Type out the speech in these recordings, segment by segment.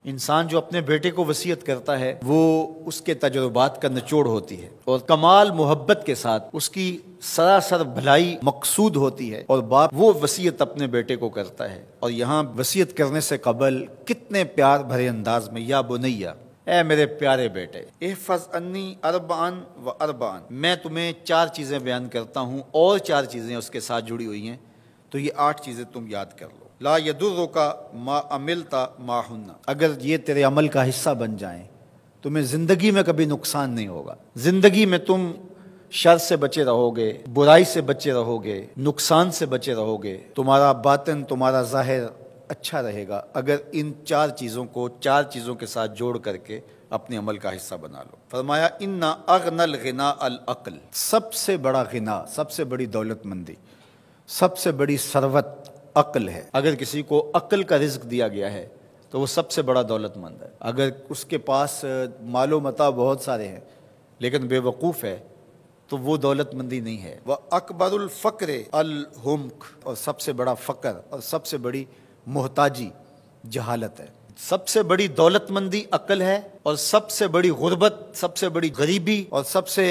انسان جو اپنے بیٹے کو وصیت کرتا ہے وہ اس کے تجربات کا نچوڑ ہوتی ہے اور کمال محبت کے ساتھ اس کی سراسر بھلائی مقصود ہوتی ہے، اور باپ وہ وصیت اپنے بیٹے کو کرتا ہے، اور یہاں وصیت کرنے سے قبل کتنے پیار بھرے انداز میں، یا بنیا، اے میرے پیارے بیٹے، احفظ انی اربعن و اربعن، میں تمہیں 4 چیزیں بیان کرتا ہوں اور 4 چیزیں اس کے ساتھ جڑی ہوئی ہیں، تو یہ 8 چیزیں تم یاد کر لو۔ لا یضرک ما عملت معہن، اگر یہ تیرے عمل کا حصہ بن جائیں تمہیں زندگی میں کبھی نقصان نہیں ہوگا، زندگی میں تم شر سے بچے رہو گے، برائی سے بچے رہو گے، نقصان سے بچے رہو گے، تمہارا باطن تمہارا ظاہر اچھا رہے گا اگر ان 4 چیزوں کو 4 چیزوں کے ساتھ جوڑ کر کے اپنے عمل کا حصہ بنا لو۔ فرمایا ان اغنى الغناء العقل، سب سے بڑا غنا، سب سے بڑی دولت مندی، سب سے بڑی ثروت عقل ہے۔ اگر کسی کو عقل کا رزق دیا گیا ہے تو وہ سب سے بڑا دولت مند ہے۔ اگر اس کے پاس مال و متاع بہت سارے ہیں لیکن بے وقوف ہے تو وہ دولت مندی نہیں ہے۔ وَأَكْبَرُ الْفَقْرِ الْحُمْقُ، اور سب سے بڑا فقر اور سب سے بڑی محتاجی جہالت ہے۔ سب سے بڑی دولت مندی عقل ہے، اور سب سے بڑی غربت، سب سے بڑی غریبی اور سب سے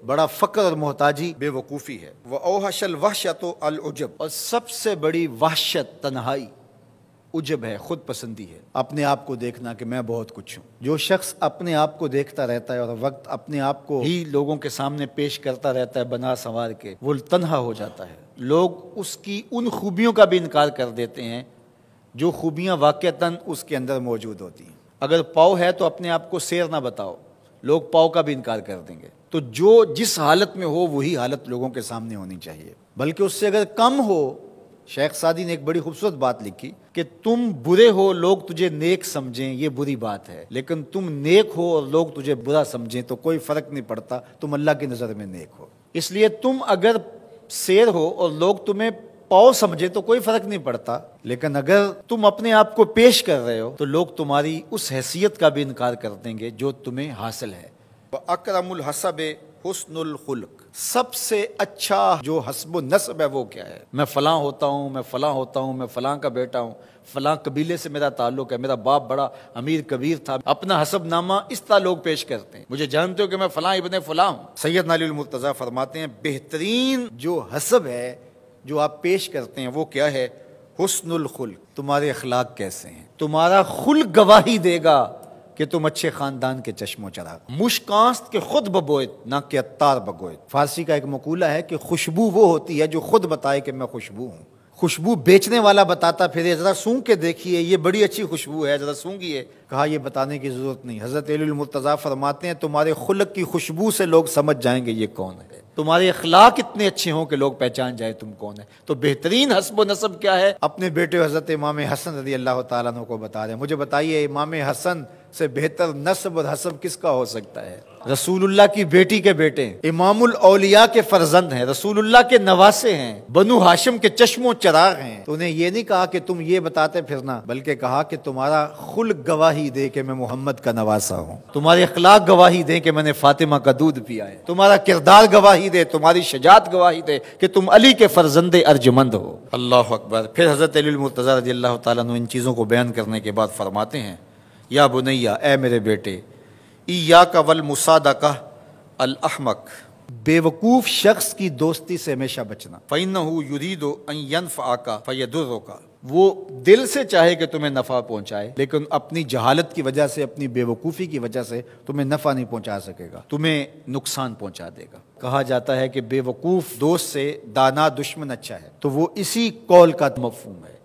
بڑا فقر اور محتاجی بے وقوفی ہے۔ وَأَوْحَشَ الْوَحْشَةُ الْعُجْبُ، اور سب سے بڑی وحشت تنہائی عجب ہے، خود پسندی ہے، اپنے آپ کو دیکھنا کہ میں بہت کچھ ہوں۔ جو شخص اپنے آپ کو دیکھتا رہتا ہے اور وقت اپنے آپ کو ہی لوگوں کے سامنے پیش کرتا رہتا ہے بنا سنوار کے، وہ تنہا ہو جاتا ہے۔ لوگ اس کی ان خوبیوں کا بھی انکار کر دیتے ہیں جو خوبیاں واقعتاً اس کے اندر موجود ہوتی ہیں۔ اگر پاؤ ہے تو اپنے آپ کو سیر نہ بتاؤ، لوگ پاؤ کا بھی انکار کر دیں گے۔ تو جو جس حالت میں ہو وہی حالت لوگوں کے سامنے ہونی چاہیے، بلکہ اس سے اگر کم ہو۔ شیخ سعدی نے ایک بڑی خوبصورت بات لکھی کہ تم برے ہو لوگ تجھے نیک سمجھیں یہ بری بات ہے، لیکن تم نیک ہو اور لوگ تجھے برا سمجھیں تو کوئی فرق نہیں پڑتا، تم اللہ کی نظر میں نیک ہو۔ اس لیے تم اگر سیر ہو اور لوگ تمہیں پاؤ سمجھے تو کوئی فرق نہیں پڑتا، لیکن اگر تم اپنے آپ کو پیش کر رہے ہو تو لوگ تمہاری اس حیثیت کا بھی انکار کر دیں گے جو تمہیں حاصل ہے۔ وَأَكْرَمُ الْحَسَبِ حُسْنُ الْخُلُقِ، سب سے اچھا جو حسب و نسب ہے وہ کیا ہے؟ میں فلاں ہوتا ہوں، میں فلاں ہوتا ہوں، میں فلاں کا بیٹا ہوں، فلاں قبیلے سے میرا تعلق ہے، میرا باپ بڑا امیر کبیر تھا، اپنا حسب نامہ اس طرح لوگ پیش کرتے ہیں، مجھے جانتے ہو کہ میں فلاں ابن فلاں ہوں۔ سیدنا علی المرتضیٰ فرماتے ہیں بہترین جو حسب ہے جو آپ پیش کرتے ہیں وہ کیا ہے؟ حسن الخلق، تمہارے اخلاق کیسے ہیں، تمہارا خلق گواہی دے گا کہ تم اچھے خاندان کے چشم و چراغ۔ مشکانست کے خود ببوئت نہ کہ عطار بگوئت، فارسی کا ایک مقولہ ہے کہ خوشبو وہ ہوتی ہے جو خود بتائے کہ میں خوشبو ہوں، خوشبو بیچنے والا بتاتا پھر ذرا سونگ کے دیکھیے یہ بڑی اچھی خوشبو ہے، ذرا سونگیے، کہا یہ بتانے کی ضرورت نہیں۔ حضرت علی المرتضیٰ فرماتے ہیں تمہارے خلق کی خوشبو سے لوگ سمجھ جائیں گے یہ کون ہے، تمہارے اخلاق اتنے اچھے ہوں کہ لوگ پہچان جائیں تم کون ہے۔ تو بہترین حسب و نسب کیا ہے؟ اپنے بیٹے حضرت امام حسن رضی اللہ تعالیٰ عنہ کو بتا رہے ہیں، مجھے بتائیے امام حسن سے بہتر نسب اور حسب کس کا ہو سکتا ہے؟ رسول اللہ کی بیٹی کے بیٹے ہیں، امام الاولیاء کے فرزند ہیں، رسول اللہ کے نواسے ہیں، بنو ہاشم کے چشم و چراغ ہیں۔ تو انہیں یہ نہیں کہا کہ تم یہ بتاتے پھرنا، بلکہ کہا کہ تمہارا خلق گواہی دے کہ میں محمد کا نواسا ہوں، تمہارے اخلاق گواہی دے کہ میں نے فاطمہ کا دودھ پیا ہے، تمہارا کردار گواہی دے، تمہاری شجاعت گواہی دے کہ تم علی کے فرزند ارجمند ہو۔ اللہ اکبر۔ پھر حضرت علی المرتضیٰ رضی اللہ تعالیٰ عنہ ان چیزوں کو بیان کرنے کے بعد فرماتے ہیں یا بنیا، اے میرے بیٹے، ایاک والمصادقہ الاحمق، بے وقوف شخص کی دوستی سے ہمیشہ بچنا۔ فإنہ یرید ان ینفعک فیضرک، وہ دل سے چاہے کہ تمہیں نفع پہنچائے لیکن اپنی جہالت کی وجہ سے، اپنی بے وقوفی کی وجہ سے تمہیں نفع نہیں پہنچا سکے گا، تمہیں نقصان پہنچا دے گا۔ کہا جاتا ہے کہ بے وقوف دوست سے دانا دشمن اچھا ہے، تو وہ اسی قول کا مفہوم ہے۔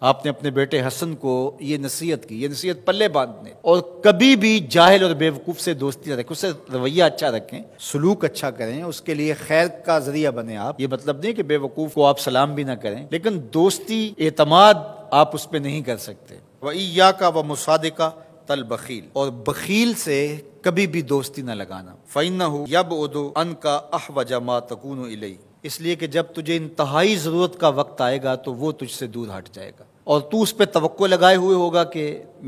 آپ نے اپنے بیٹے حسن کو یہ نصیحت کی، یہ نصیحت پلے باندھنے، اور کبھی بھی جاہل اور بے وقوف سے دوستی نہ رکھیں، اس سے رویہ اچھا رکھیں، سلوک اچھا کریں، اس کے لیے خیر کا ذریعہ بنیں آپ۔ یہ مطلب نہیں کہ بے وقوف کو آپ سلام بھی نہ کریں، لیکن دوستی اعتماد آپ اس پہ نہیں کر سکتے۔ وَإِيَّاكَ وَمُصَادِقَةَ الْبَخِيلِ، اور بخیل سے کبھی بھی دوستی نہ لگانا۔ فَإِنَّهُ يَبْعُدُ عَنْكَ أَحْوَجَ مَا تَكُونُ إِلَيْهِ، اس لیے کہ جب تجھے انتہائی ضرورت کا وقت آئے گا تو وہ تجھ سے دور ہٹ جائے گا، اور تو اس پہ توقع لگائے ہوئے ہوگا کہ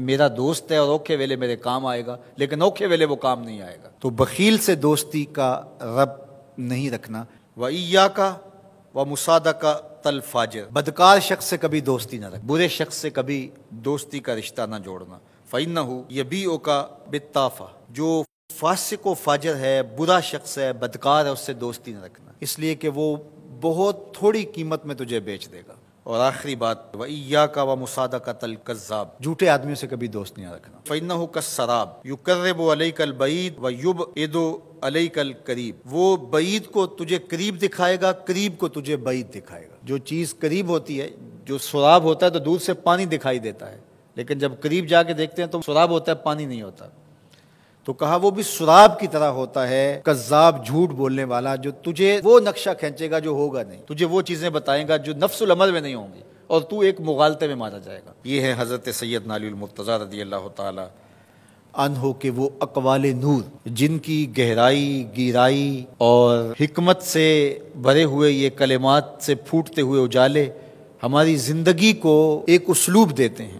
میرا دوست ہے اور اوکھے ویلے میرے کام آئے گا، لیکن اوکھے ویلے وہ کام نہیں آئے گا۔ تو بخیل سے دوستی کا رب نہیں رکھنا۔ وَإِيَّاكَ وَمُصَادَقَةَ الْفَاجِرِ، بدکار شخص سے کبھی دوستی نہ رکھ، برے شخص سے کبھی دوستی کا رشتہ نہ جوڑنا۔ فَإِنَّهُ يَبِيعُكَ بِالطَّافَةِ، جو فاسق و فاجر ہے، برا شخص ہے، بدکار ہے، اس سے دوستی نہ رکھنا، اس لیے کہ وہ بہت تھوڑی قیمت میں تجھے بیچ دے گا۔ اور آخری بات، وَإِيَّاكَ وَمُصَادَقَةَ الْكَذَّابِ، جھوٹے آدمیوں سے کبھی دوست نہیں رکھنا۔ فَإِنَّهُ كَالسَّرَابِ يُقَرِّبُ عَلَيْكَ الْبَعِيدَ وَيُبْعِدُ عَلَيْكَ الْقَرِيبَ، وہ بعید کو تجھے قریب دکھائے گا، قریب کو تجھے بعید دکھائے گا۔ جو چیز قریب ہوتی ہے، جو سراب ہوتا ہے تو دور سے پانی دکھائی دیتا ہے، لیکن جب قریب جا کے دیکھتے ہیں تو سراب ہوتا ہے، پانی نہیں ہوتا۔ تو کہا وہ بھی سراب کی طرح ہوتا ہے، کذاب، جھوٹ بولنے والا، جو تجھے وہ نقشہ کھینچے گا جو ہوگا نہیں، تجھے وہ چیزیں بتائے گا جو نفس العمل میں نہیں ہوں گی، اور تو ایک مغالطے میں مارا جائے گا۔ یہ ہے حضرت سیدنا علی المرتضیٰ رضی اللہ تعالی عنہ کے وہ اقوال نور، جن کی گہرائی، گیرائی اور حکمت سے بھرے ہوئے یہ کلمات سے پھوٹتے ہوئے اجالے ہماری زندگی کو ایک اسلوب دیتے ہیں۔